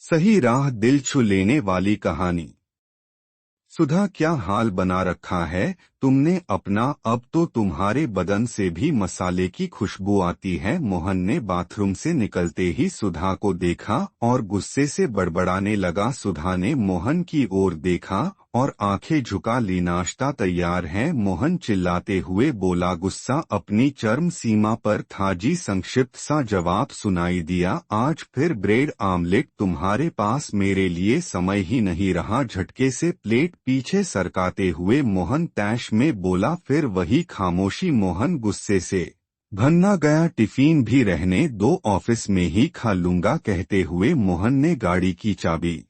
सही राह दिल छू लेने वाली कहानी। सुधा, क्या हाल बना रखा है तुमने अपना। अब तो तुम्हारे बदन से भी मसाले की खुशबू आती है। मोहन ने बाथरूम से निकलते ही सुधा को देखा और गुस्से से बड़बड़ाने लगा। सुधा ने मोहन की ओर देखा और आंखें झुका ली। नाश्ता तैयार है, मोहन चिल्लाते हुए बोला। गुस्सा अपनी चरम सीमा पर था। जी, संक्षिप्त सा जवाब सुनाई दिया। आज फिर ब्रेड आमलेट तुम्हारे पास मेरे लिए समय ही नहीं रहा। झटके से प्लेट पीछे सरकाते हुए मोहन तैश में बोला। फिर वही खामोशी। मोहन गुस्से से भन्ना गया। टिफिन भी रहने दो, ऑफिस में ही खा लूंगा कहते हुए मोहन ने गाड़ी की चाबी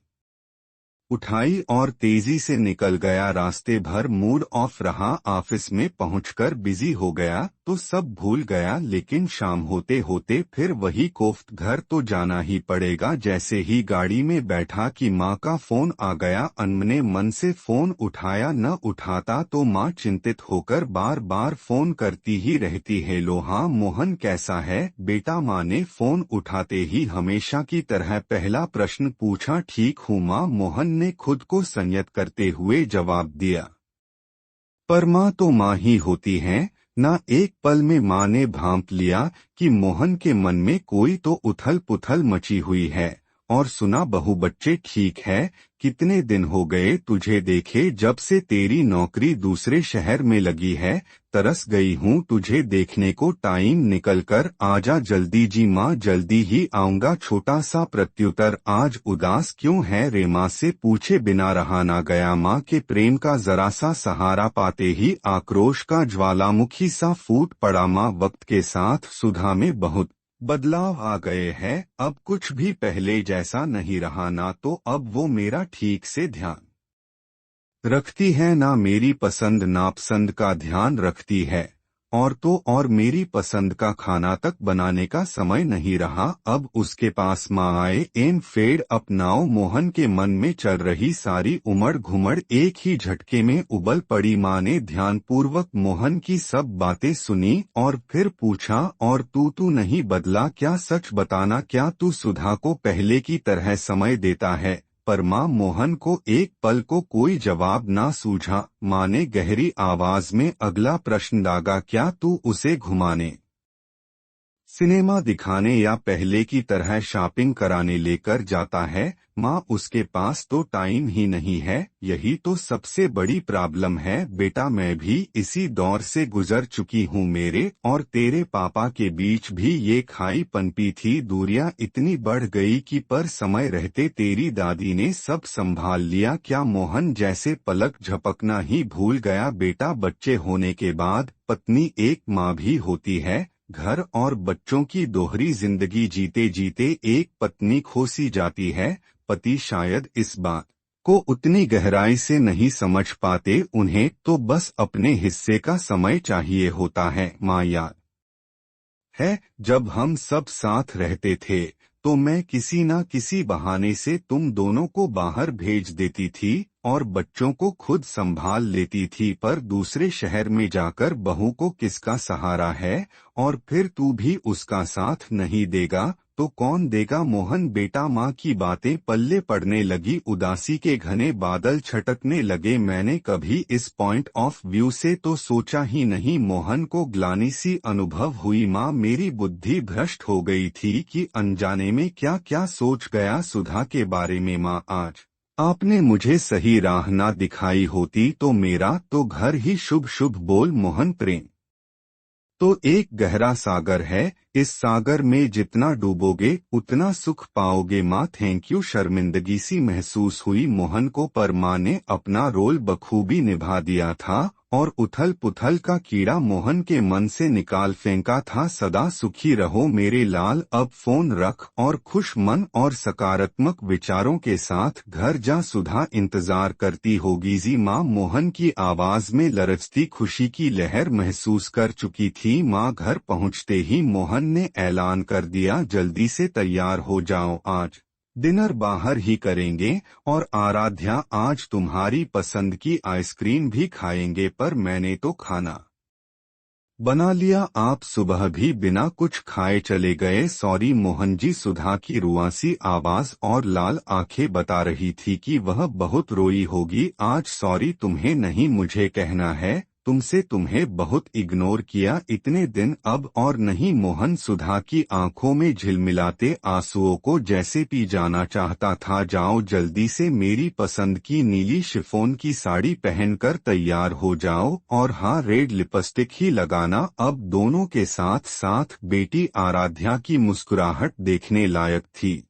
उठाई और तेजी से निकल गया। रास्ते भर मूड ऑफ रहा। ऑफिस में पहुंचकर बिजी हो गया तो सब भूल गया, लेकिन शाम होते होते फिर वही कोफ्त। घर तो जाना ही पड़ेगा। जैसे ही गाड़ी में बैठा कि माँ का फोन आ गया। अनमने मन से फोन उठाया, न उठाता तो माँ चिंतित होकर बार बार फोन करती ही रहती। हेलो, हाँ मोहन, कैसा है बेटा। माँ ने फोन उठाते ही हमेशा की तरह पहला प्रश्न पूछा। ठीक हूँ माँ, मोहन ने खुद को संयत करते हुए जवाब दिया। पर माँ तो माँ ही होती हैं ना। एक पल में माँ ने भांप लिया कि मोहन के मन में कोई तो उथल पुथल मची हुई है और सुना। बहू बच्चे ठीक है, कितने दिन हो गए तुझे देखे। जब से तेरी नौकरी दूसरे शहर में लगी है, तरस गई हूँ तुझे देखने को। टाइम निकल कर आजा जल्दी। जी माँ, जल्दी ही आऊंगा। छोटा सा प्रत्युत्तर। आज उदास क्यों है रे, माँ से पूछे बिना रहा ना गया। माँ के प्रेम का जरा सा सहारा पाते ही आक्रोश का ज्वालामुखी सा फूट पड़ा। माँ, वक्त के साथ सुधा में बहुत बदलाव आ गए हैं। अब कुछ भी पहले जैसा नहीं रहा। ना तो अब वो मेरा ठीक से ध्यान रखती है, ना मेरी पसंद नापसंद का ध्यान रखती है। और तो और मेरी पसंद का खाना तक बनाने का समय नहीं रहा। अब उसके पास माँ आए एम फेड अपनाओ। मोहन के मन में चल रही सारी उमड़ घुमड़ एक ही झटके में उबल पड़ी। माँ ने ध्यानपूर्वक मोहन की सब बातें सुनी और फिर पूछा, और तू नहीं बदला क्या। सच बताना, क्या तू सुधा को पहले की तरह समय देता है। पर माँ, मोहन को एक पल को कोई जवाब ना सूझा। माँ ने गहरी आवाज में अगला प्रश्न दागा। क्या तू उसे घुमाने, सिनेमा दिखाने या पहले की तरह शॉपिंग कराने लेकर जाता है। माँ, उसके पास तो टाइम ही नहीं है। यही तो सबसे बड़ी प्रॉब्लम है बेटा। मैं भी इसी दौर से गुजर चुकी हूँ। मेरे और तेरे पापा के बीच भी ये खाई पनपी थी। दूरियां इतनी बढ़ गई कि पर समय रहते तेरी दादी ने सब संभाल लिया। क्या मोहन जैसे पलक झपकना ही भूल गया। बेटा, बच्चे होने के बाद पत्नी एक माँ भी होती है। घर और बच्चों की दोहरी जिंदगी जीते जीते एक पत्नी खो सी जाती है। पति शायद इस बात को उतनी गहराई से नहीं समझ पाते। उन्हें तो बस अपने हिस्से का समय चाहिए होता है। माँ, याद है जब हम सब साथ रहते थे तो मैं किसी न किसी बहाने से तुम दोनों को बाहर भेज देती थी और बच्चों को खुद संभाल लेती थी। पर दूसरे शहर में जाकर बहू को किसका सहारा है। और फिर तू भी उसका साथ नहीं देगा तो कौन देगा। मोहन बेटा, माँ की बातें पल्ले पड़ने लगी। उदासी के घने बादल छटकने लगे। मैंने कभी इस पॉइंट ऑफ व्यू से तो सोचा ही नहीं। मोहन को ग्लानि सी अनुभव हुई। माँ, मेरी बुद्धि भ्रष्ट हो गई थी कि अनजाने में क्या क्या सोच गया सुधा के बारे में। माँ, आज आपने मुझे सही राह ना दिखाई होती तो मेरा तो घर ही शुभ शुभ। बोल मोहन, प्रेम तो एक गहरा सागर है। इस सागर में जितना डूबोगे उतना सुख पाओगे। माँ, थैंक यू। शर्मिंदगी सी महसूस हुई मोहन को, पर माँ ने अपना रोल बखूबी निभा दिया था और उथल पुथल का कीड़ा मोहन के मन से निकाल फेंका था। सदा सुखी रहो मेरे लाल। अब फोन रख और खुश मन और सकारात्मक विचारों के साथ घर जा। सुधा इंतजार करती होगी। जी माँ, मोहन की आवाज में लरजती खुशी की लहर महसूस कर चुकी थी। माँ घर पहुँचते ही मोहन ने ऐलान कर दिया, जल्दी से तैयार हो जाओ, आज डिनर बाहर ही करेंगे और आराध्या आज तुम्हारी पसंद की आइसक्रीम भी खाएंगे। पर मैंने तो खाना बना लिया। आप सुबह भी बिना कुछ खाए चले गए। सॉरी मोहन जी। सुधा की रुआसी आवाज और लाल आंखें बता रही थी कि वह बहुत रोई होगी आज। सॉरी तुम्हें नहीं मुझे कहना है तुमसे, तुम्हें बहुत इग्नोर किया इतने दिन, अब और नहीं। मोहन सुधा की आंखों में झिलमिलाते आंसुओं को जैसे पी जाना चाहता था। जाओ जल्दी से, मेरी पसंद की नीली शिफॉन की साड़ी पहनकर तैयार हो जाओ, और हाँ रेड लिपस्टिक ही लगाना। अब दोनों के साथ साथ बेटी आराध्या की मुस्कुराहट देखने लायक थी।